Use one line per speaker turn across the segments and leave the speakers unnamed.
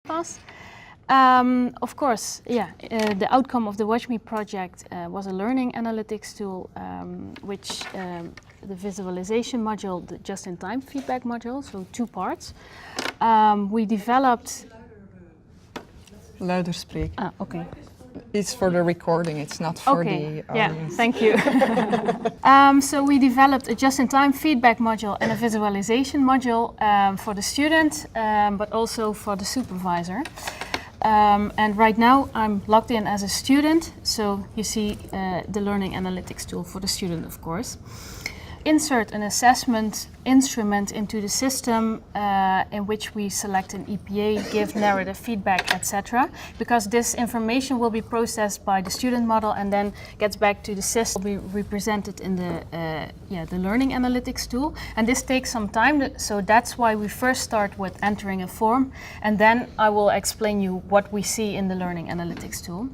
EPASS. Of course, yeah, the outcome of the Watch Me project was a learning analytics tool, which the visualization module, the just-in-time feedback module, so 2 parts. We developed...
Louder spreken.
Ah, okay.
It's for the recording, it's not for the audience.
Yeah, thank you. So we developed a just-in-time feedback module and a visualization module for the student, but also for the supervisor. And right now I'm logged in as a student, so you see the learning analytics tool for the student, of course. Insert an assessment instrument into the system in which we select an EPA, give narrative feedback, etc. Because this information will be processed by the student model and then gets back to the system. Will be represented in the learning analytics tool. And this takes some time, so that's why we first start with entering a form, and then I will explain you what we see in the learning analytics tool.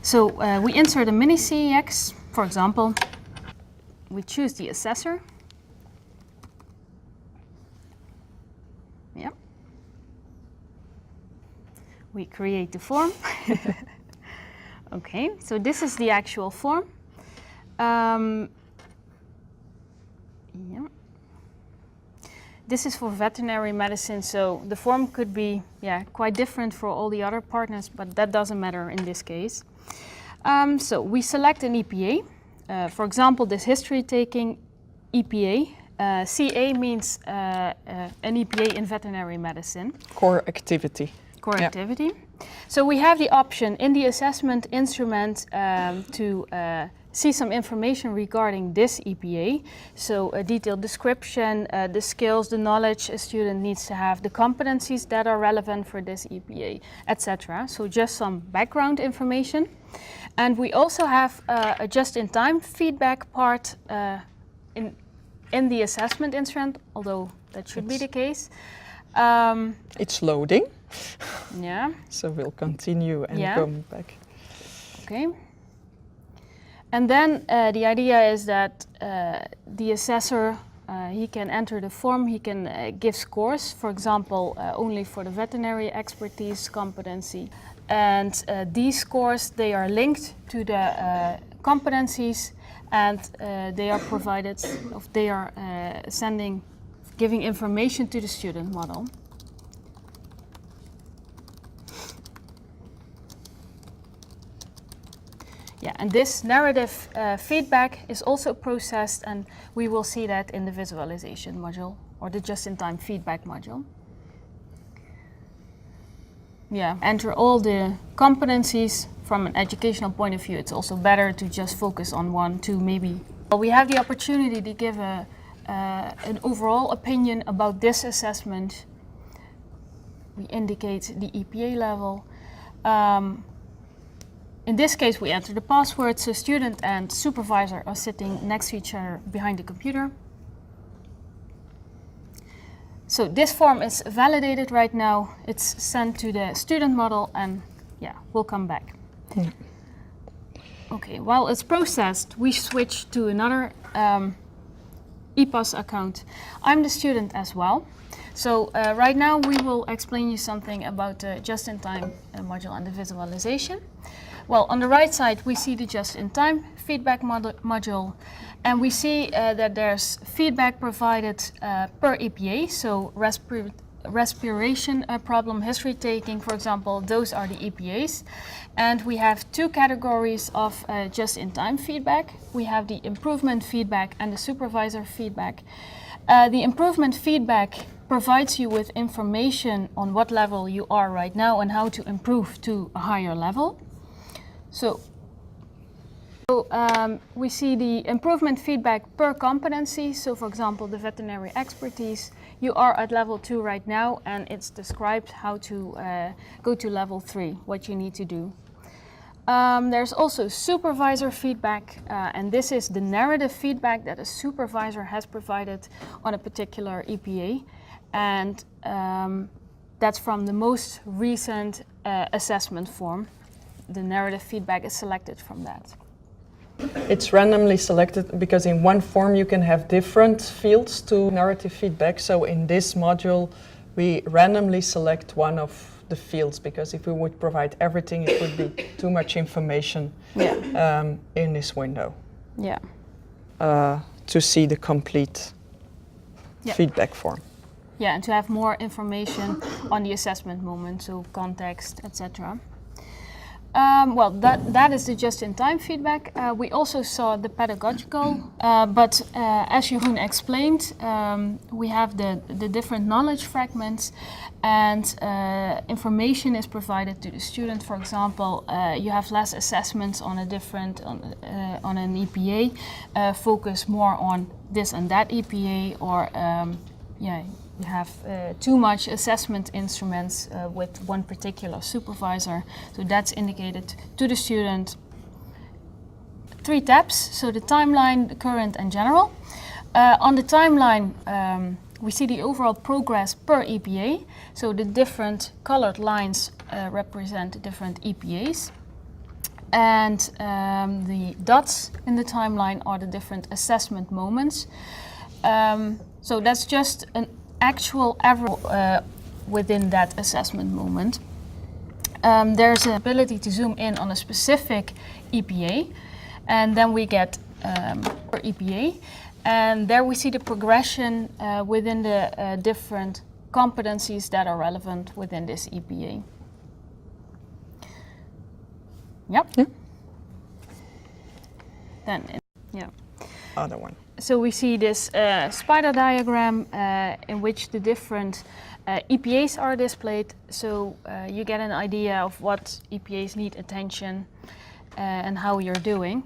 So we insert a mini CEX, for example. We choose the assessor. Yep. We create the form. Okay, so this is the actual form. Yeah. This is for veterinary medicine, so the form could be quite different for all the other partners, but that doesn't matter in this case. So we select an EPA. For example, this history-taking EPA. CA means an EPA in veterinary medicine.
Core activity.
Core activity. So we have the option in the assessment instrument to see some information regarding this EPA. So a detailed description, the skills, the knowledge a student needs to have, the competencies that are relevant for this EPA, etc. So just some background information. And we also have a just-in-time feedback part in the assessment instrument, although that should be the case.
It's loading.
Yeah.
So we'll continue and come back.
Okay. And then the idea is that the assessor, he can enter the form, he can give scores, for example, only for the veterinary expertise competency. And these scores, they are linked to the competencies, and they are provided, they are giving information to the student model. Yeah, and this narrative feedback is also processed, and we will see that in the visualization module, or the just-in-time feedback module. Yeah, enter all the competencies. From an educational point of view, it's also better to just focus on 1, 2, maybe. Well, we have the opportunity to give an overall opinion about this assessment. We indicate the EPA level. In this case, we enter the password, so student and supervisor are sitting next to each other behind the computer. So this form is validated right now. It's sent to the student model, and we'll come back.
Yeah.
Okay, while it's processed, we switch to another EPASS account. I'm the student as well. So right now we will explain you something about the just-in-time module and the visualization. Well, on the right side we see the just-in-time feedback module, and we see that there's feedback provided per EPA, so respiration problem, history taking, for example, those are the EPAs. And we have 2 categories of just-in-time feedback. We have the improvement feedback and the supervisor feedback. The improvement feedback provides you with information on what level you are right now and how to improve to a higher level. So we see the improvement feedback per competency. So for example, the veterinary expertise, you are at level 2 right now, and it's described how to go to level 3, what you need to do. There's also supervisor feedback, and this is the narrative feedback that a supervisor has provided on a particular EPA. And that's from the most recent assessment form. The narrative feedback is selected from that.
It's randomly selected because in one form you can have different fields to narrative feedback. So in this module we randomly select one of the fields, because if we would provide everything, it would be too much information in this window.
Yeah.
To see the complete feedback form.
Yeah, and to have more information on the assessment moment, so context, etc. Well, that is the just-in-time feedback. We also saw the pedagogical, but as Jeroen explained, we have the different knowledge fragments, and information is provided to the student. For example, you have less assessments on a different on an EPA, focus more on this and that EPA, or you have too much assessment instruments with one particular supervisor. So that's indicated to the student. 3 tabs, so the timeline, the current and general. On the timeline, we see the overall progress per EPA. So the different colored lines represent the different EPAs. And the dots in the timeline are the different assessment moments. So that's just an actual average within that assessment moment. There's an ability to zoom in on a specific EPA, and then we get per EPA, and there we see the progression within the different competencies that are relevant within this EPA. Yep.
Yeah.
Then,
Other one.
So we see this spider diagram in which the different EPAs are displayed. So you get an idea of what EPAs need attention and how you're doing.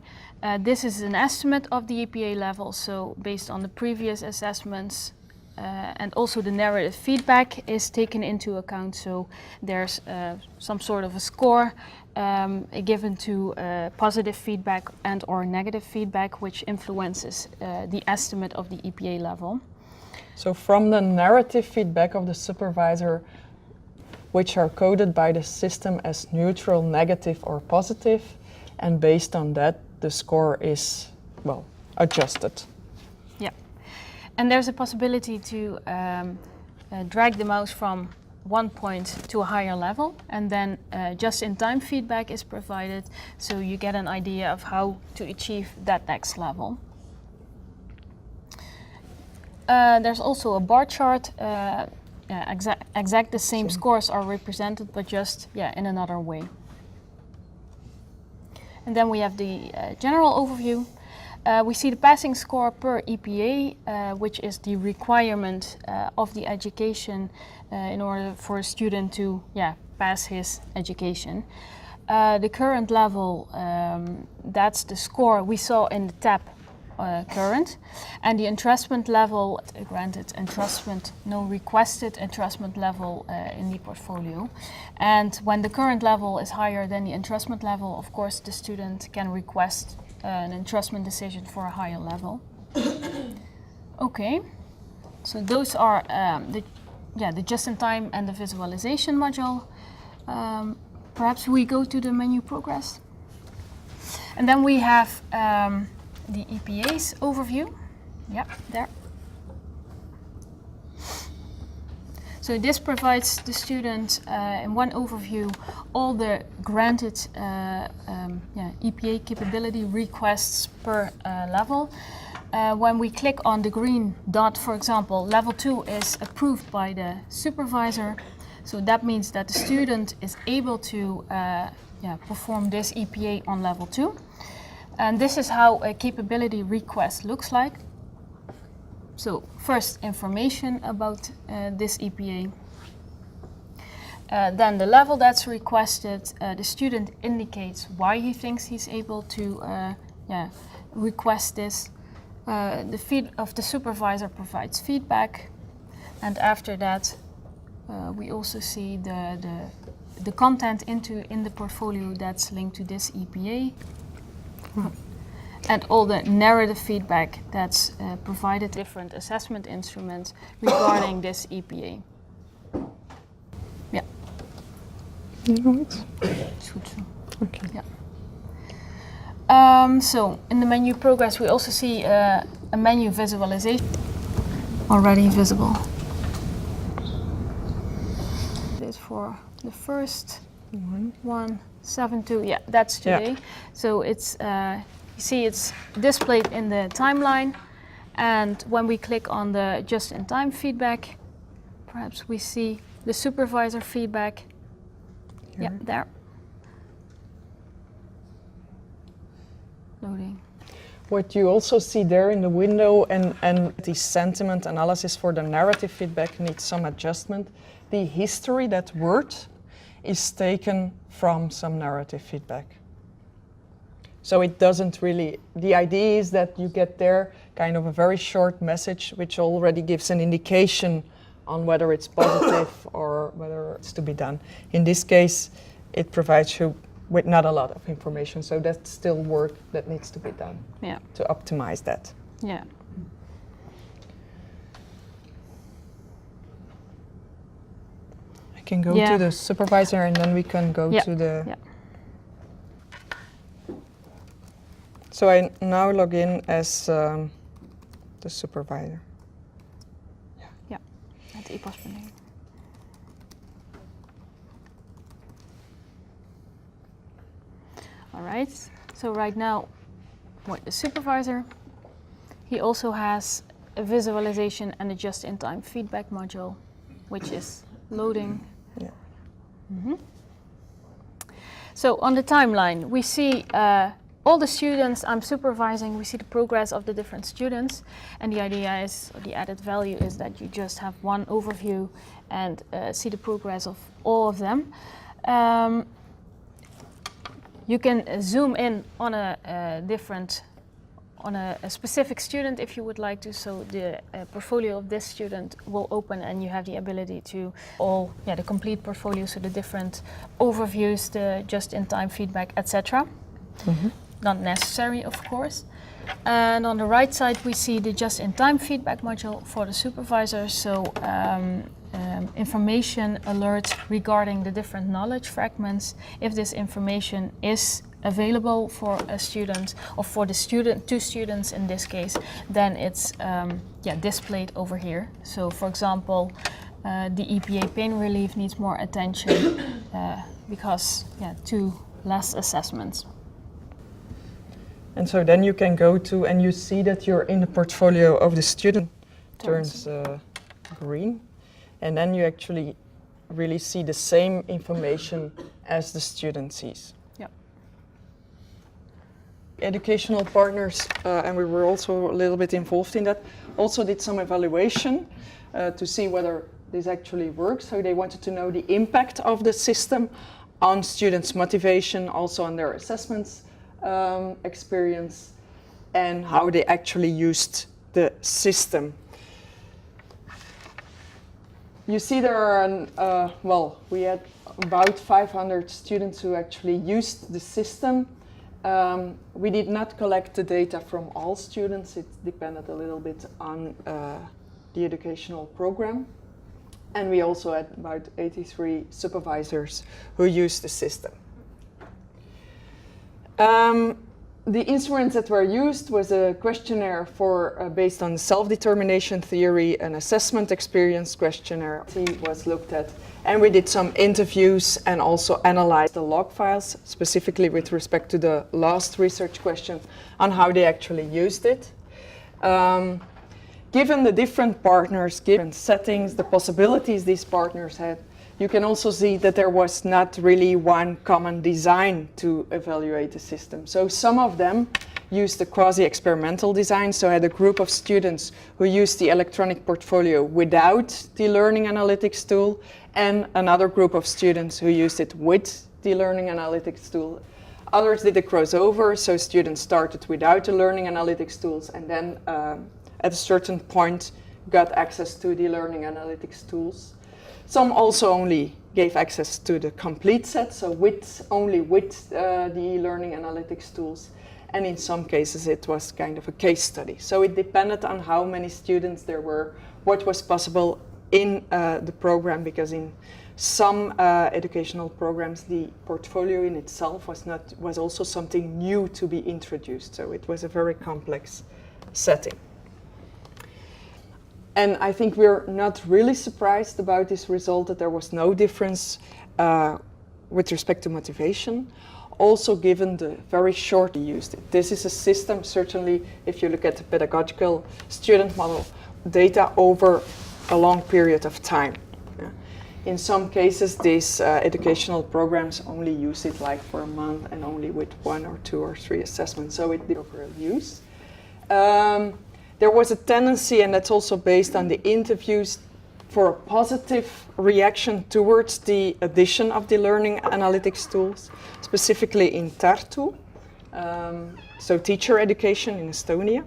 This is an estimate of the EPA level, so based on the previous assessments, and also the narrative feedback is taken into account. So there's some sort of a score given to positive feedback and or negative feedback, which influences the estimate of the EPA level.
So from the narrative feedback of the supervisor, which are coded by the system as neutral, negative or positive, and based on that the score is, well, adjusted.
Yeah, and there's a possibility to drag the mouse from one point to a higher level, and then just-in-time feedback is provided, so you get an idea of how to achieve that next level. There's also a bar chart. Exact the same scores are represented, but just in another way. And then we have the general overview. We see the passing score per EPA, which is the requirement of the education in order for a student to pass his education. The current level, that's the score we saw in the tab current, and the entrustment level, granted entrustment, no requested entrustment level in the portfolio. And when the current level is higher than the entrustment level, of course the student can request an entrustment decision for a higher level. Okay, so those are the just-in-time and the visualization module. Perhaps we go to the menu progress. And then we have the EPA's overview. Yeah, there. So this provides the student in one overview all the granted EPA capability requests per level. When we click on the green dot, for example, level 2 is approved by the supervisor. So that means that the student is able to perform this EPA on level 2. And this is how a capability request looks like. So first, information about this EPA. Then the level that's requested, the student indicates why he thinks he's able to request this. The feed of the supervisor provides feedback, and after that we also see the content in the portfolio that's linked to this EPA. And all the narrative feedback that's provided different assessment instruments regarding this EPA. Yeah.
It's
Goed zo.
okay.
Yeah. So in the menu progress, we also see a menu visualization already visible. This for the first one, 7.2, yeah, that's today.
Yeah.
So it's, you see it's displayed in the timeline, and when we click on the just-in-time feedback, perhaps we see the supervisor feedback.
Here.
Yeah, there. Loading.
What you also see there in the window, and the sentiment analysis for the narrative feedback needs some adjustment. The history, that word, is taken from some narrative feedback. So it doesn't really, the idea is that you get there kind of a very short message which already gives an indication on whether it's positive or whether it's to be done. In this case, it provides you with not a lot of information, so that's still work that needs to be done to optimize that.
Yeah.
I can go to the supervisor and then we can go to the...
Yeah.
So I now log in as the supervisor.
Yeah, at EPASS beneden. All right, so right now with the supervisor, he also has a visualization and a just-in-time feedback module, which is loading.
Yeah.
So on the timeline, we see all the students I'm supervising, we see the progress of the different students, and the idea is, the added value is that you just have one overview and see the progress of all of them. You can zoom in on a specific student if you would like to, so the portfolio of this student will open and you have the ability to the complete portfolio, so the different overviews, the just-in-time feedback, etc. Not necessary, of course. And on the right side we see the just-in-time feedback module for the supervisor, so information alerts regarding the different knowledge fragments. If this information is available for a student, or for the student, two students in this case, then it's displayed over here. So for example, the EPA pain relief needs more attention because two less assessments. And
so then you can go to, and you see that you're in the portfolio of the student, turns green. And then you actually really see the same information as the student sees.
Yep.
Educational partners, and we were also a little bit involved in that, also did some evaluation to see whether this actually works. So they wanted to know the impact of the system on students' motivation, also on their assessments experience, and how they actually used the system. You see there are, we had about 500 students who actually used the system. We did not collect the data from all students. It depended a little bit on the educational program. And we also had about 83 supervisors who used the system. The instruments that were used was a questionnaire for based on self-determination theory, an assessment experience questionnaire was looked at, and we did some interviews and also analyzed the log files, specifically with respect to the last research question on how they actually used it. Given the different partners, given settings, the possibilities these partners had, you can also see that there was not really one common design to evaluate the system. So some of them used the quasi-experimental design, so I had a group of students who used the electronic portfolio without the learning analytics tool, and another group of students who used it with the learning analytics tool. Others did a crossover, so students started without the learning analytics tools and then at a certain point got access to the learning analytics tools. Some also only gave access to the complete set, so only with the learning analytics tools. And in some cases it was kind of a case study. So it depended on how many students there were, what was possible in the program, because in some educational programs the portfolio in itself was also something new to be introduced. So it was a very complex setting. And I think we're not really surprised about this result, that there was no difference with respect to motivation, also given the very short used it. This is a system, certainly if you look at the pedagogical student model, data over a long period of time. Yeah. In some cases, these educational programs only use it like for a month and only with 1 or 2 or 3 assessments, so it did overuse. There was a tendency, and that's also based on the interviews, for a positive reaction towards the addition of the learning analytics tools, specifically in Tartu, so teacher education in Estonia.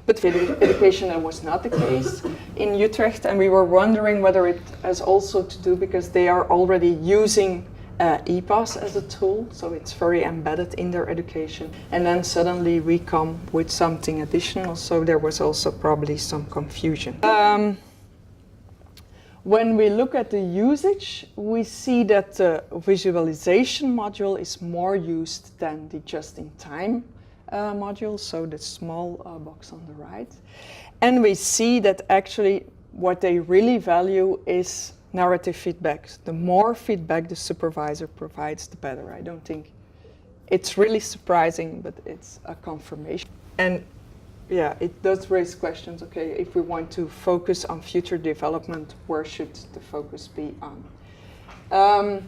But for education, that was not the case in Utrecht, and we were wondering whether it has also to do because they are already using EPASS as a tool, so it's very embedded in their education. And then suddenly we come with something additional, so there was also probably some confusion. When we look at the usage, we see that the visualization module is more used than the just-in-time module, so the small box on the right. And we see that actually what they really value is narrative feedback. The more feedback the supervisor provides, the better. I don't think it's really surprising, but it's a confirmation. And yeah, it does raise questions. Okay, if we want to focus on future development, where should the focus be on?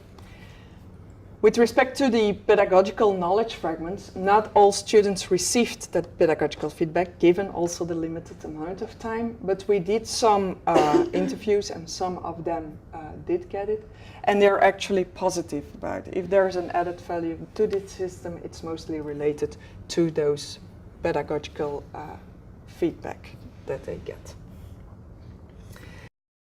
With respect to the pedagogical knowledge fragments, not all students received that pedagogical feedback, given also the limited amount of time, but we did some interviews and some of them did get it, and they're actually positive about it. If there's an added value to this system, it's mostly related to those pedagogical feedback that they get.